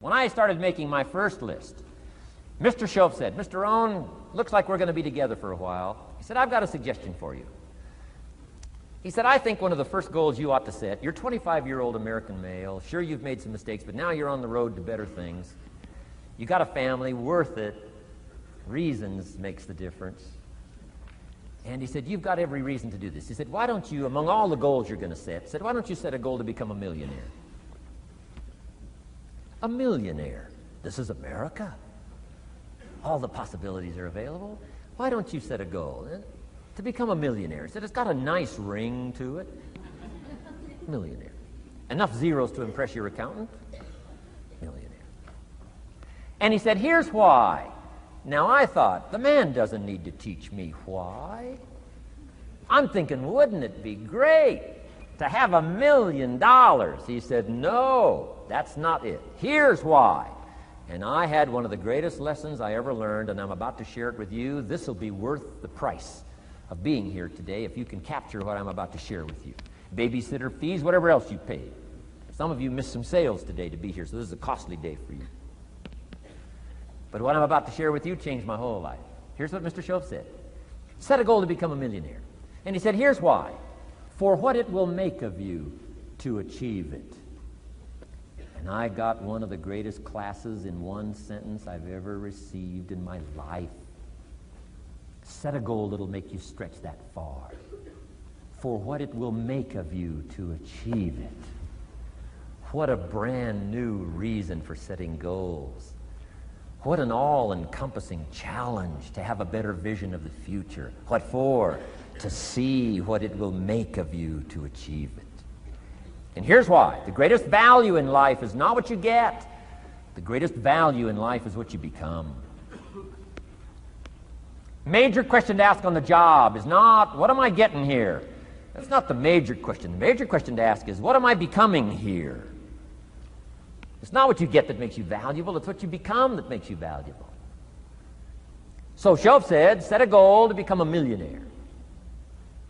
When I started making my first list, Mr. Shoaff said, "Mr. Rohn, looks like we're going to be together for a while." He said, "I've got a suggestion for you." He said, "I think one of the first goals you ought to set, you're a 25-year-old American male. Sure, you've made some mistakes, but now you're on the road to better things. You got a family, worth it. Reasons makes the difference." And he said, "You've got every reason to do this." He said, "Why don't you, among all the goals you're going to set, why don't you set a goal to become a millionaire?" A millionaire. This is America. All the possibilities are available. Why don't you set a goal to become a millionaire? He said, "It's got a nice ring to it." Millionaire. Enough zeros to impress your accountant? Millionaire. And he said, "Here's why." Now I thought, the man doesn't need to teach me why. I'm thinking, wouldn't it be great to have $1 million? He said, "No, that's not it. Here's why." And I had one of the greatest lessons I ever learned, and I'm about to share it with you. This will be worth the price of being here today if you can capture what I'm about to share with you. Babysitter fees, whatever else you paid. Some of you missed some sales today to be here, so this is a costly day for you. But what I'm about to share with you changed my whole life. Here's what Mr. Shoaff said. Set a goal to become a millionaire. And he said, here's why. For what it will make of you to achieve it. And I got one of the greatest classes in one sentence I've ever received in my life. Set a goal that'll make you stretch that far. For what it will make of you to achieve it. What a brand new reason for setting goals. What an all-encompassing challenge to have a better vision of the future. What for? To see what it will make of you to achieve it. And here's why. The greatest value in life is not what you get. The greatest value in life is what you become. Major question to ask on the job is not, what am I getting here? That's not the major question. The major question to ask is, what am I becoming here? It's not what you get that makes you valuable, it's what you become that makes you valuable. So Shoaff said, set a goal to become a millionaire.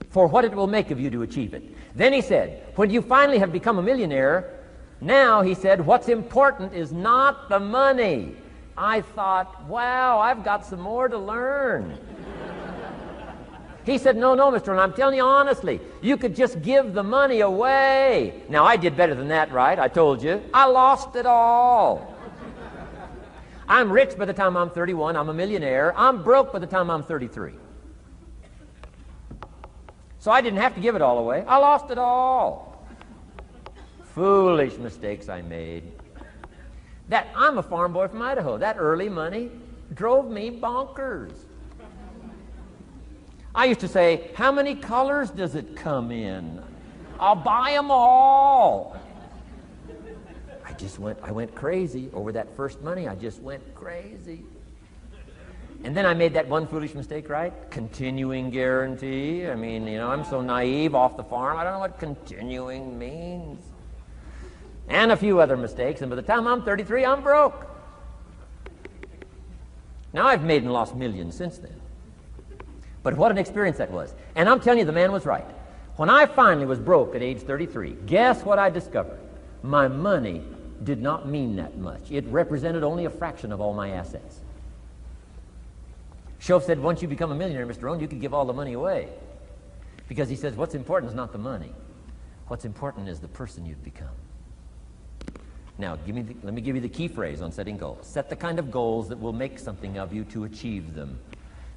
For what it will make of you to achieve it. Then he said, when you finally have become a millionaire, now, he said, what's important is not the money. I thought, wow, I've got some more to learn. He said, no, Mr. Rohn, I'm telling you honestly, you could just give the money away. Now, I did better than that, right? I told you. I lost it all. I'm rich by the time I'm 31. I'm a millionaire. I'm broke by the time I'm 33. So I didn't have to give it all away. I lost it all. Foolish mistakes I made. I'm a farm boy from Idaho. That early money drove me bonkers. I used to say, how many colors does it come in? I'll buy them all. I went crazy over that first money. I just went crazy. And then I made that one foolish mistake, right? Continuing guarantee. I mean, I'm so naive off the farm. I don't know what continuing means. And a few other mistakes. And by the time I'm 33, I'm broke. Now I've made and lost millions since then. But what an experience that was. And I'm telling you, the man was right. When I finally was broke at age 33, guess what I discovered? My money did not mean that much. It represented only a fraction of all my assets. Shoaff said, once you become a millionaire, Mr. Rohn, you can give all the money away. Because he says, what's important is not the money. What's important is the person you've become. Now, let me give you the key phrase on setting goals. Set the kind of goals that will make something of you to achieve them.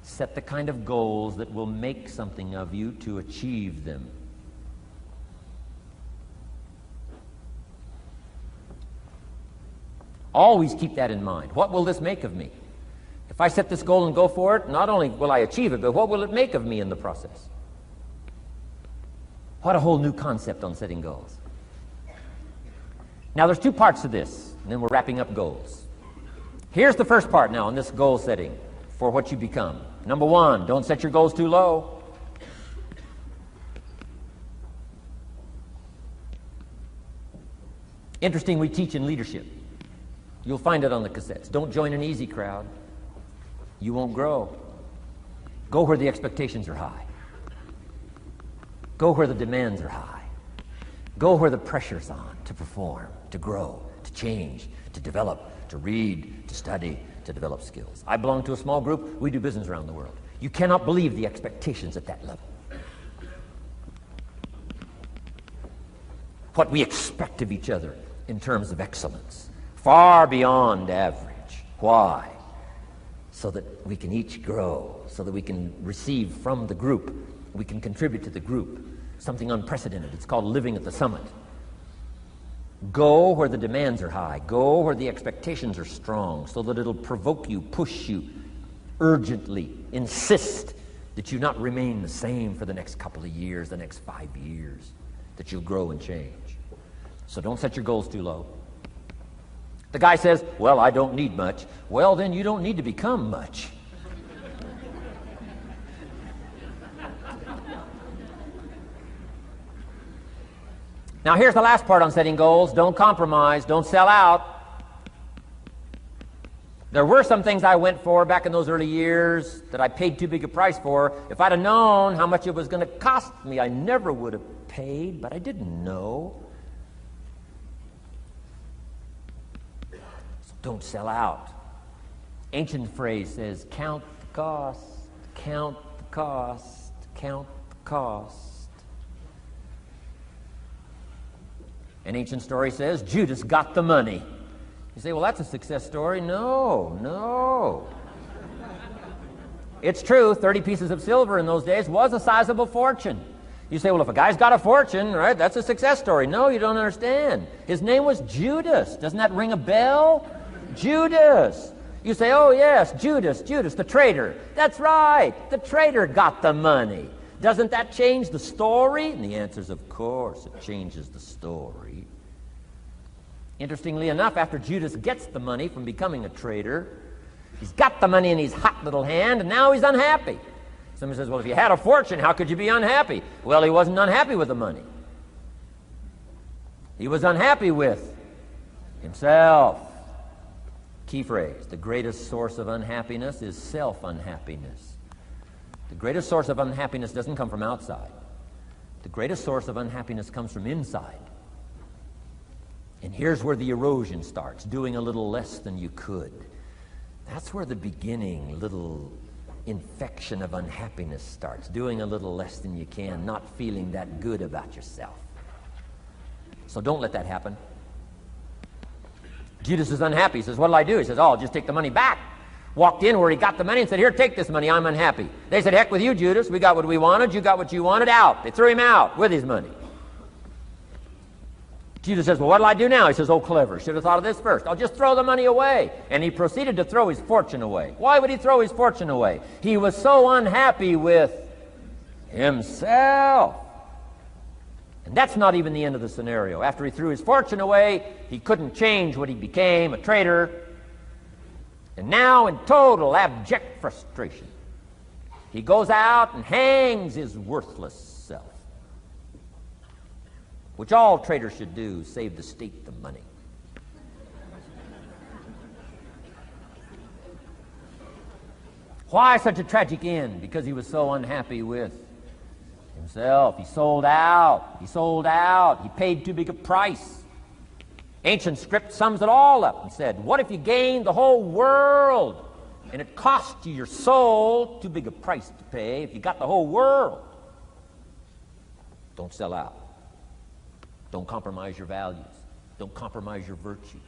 Set the kind of goals that will make something of you to achieve them. Always keep that in mind. What will this make of me? If I set this goal and go for it, not only will I achieve it, but what will it make of me in the process? What a whole new concept on setting goals. Now, there's two parts to this, and then we're wrapping up goals. Here's the first part now in this goal setting for what you become. Number one, don't set your goals too low. Interesting, we teach in leadership. You'll find it on the cassettes. Don't join an easy crowd. You won't grow. Go where the expectations are high. Go where the demands are high. Go where the pressure's on to perform, to grow, to change, to develop, to read, to study, to develop skills. I belong to a small group. We do business around the world. You cannot believe the expectations at that level. What we expect of each other in terms of excellence, far beyond average. Why? So that we can each grow, so that we can receive from the group, we can contribute to the group, something unprecedented. It's called living at the summit. Go where the demands are high. Go where the expectations are strong, so that it'll provoke you, push you, urgently insist that you not remain the same for the next couple of years, the next 5 years, that you'll grow and change. So don't set your goals too low. The guy says, well, I don't need much. Well, then you don't need to become much. Now, here's the last part on setting goals. Don't compromise. Don't sell out. There were some things I went for back in those early years that I paid too big a price for. If I'd have known how much it was going to cost me, I never would have paid, but I didn't know. So don't sell out. Ancient phrase says, count the cost, count the cost, count the cost. An ancient story says Judas got the money. You say, well, that's a success story. No. It's true, 30 pieces of silver in those days was a sizable fortune. You say, well, if a guy's got a fortune, right, that's a success story. No, you don't understand. His name was Judas. Doesn't that ring a bell? Judas. You say, oh, yes, Judas, the traitor. That's right, the traitor got the money. Doesn't that change the story? And the answer is, of course, it changes the story. Interestingly enough, after Judas gets the money from becoming a traitor, he's got the money in his hot little hand, and now he's unhappy. Somebody says, well, if you had a fortune, how could you be unhappy? Well, he wasn't unhappy with the money. He was unhappy with himself. Key phrase, the greatest source of unhappiness is self-unhappiness. The greatest source of unhappiness doesn't come from outside. The greatest source of unhappiness comes from inside. And here's where the erosion starts, doing a little less than you could. That's where the beginning little infection of unhappiness starts, doing a little less than you can, not feeling that good about yourself. So don't let that happen. Judas is unhappy. He says, what'll I do? He says, oh, I'll just take the money back. Walked in where he got the money and said, here, take this money, I'm unhappy. They said, heck with you, Judas. We got what we wanted, you got what you wanted, out. They threw him out with his money. Judas says, well, what'll I do now? He says, oh, clever. Should have thought of this first. I'll just throw the money away. And he proceeded to throw his fortune away. Why would he throw his fortune away? He was so unhappy with himself. And that's not even the end of the scenario. After he threw his fortune away, he couldn't change what he became, a traitor. And now, in total abject frustration, he goes out and hangs his worthless self, which all traitors should do, save the state the money. Why such a tragic end? Because he was so unhappy with himself. He sold out. He paid too big a price. Ancient script sums it all up and said, what if you gained the whole world and it cost you your soul? Too big a price to pay if you got the whole world. Don't sell out. Don't compromise your values. Don't compromise your virtues.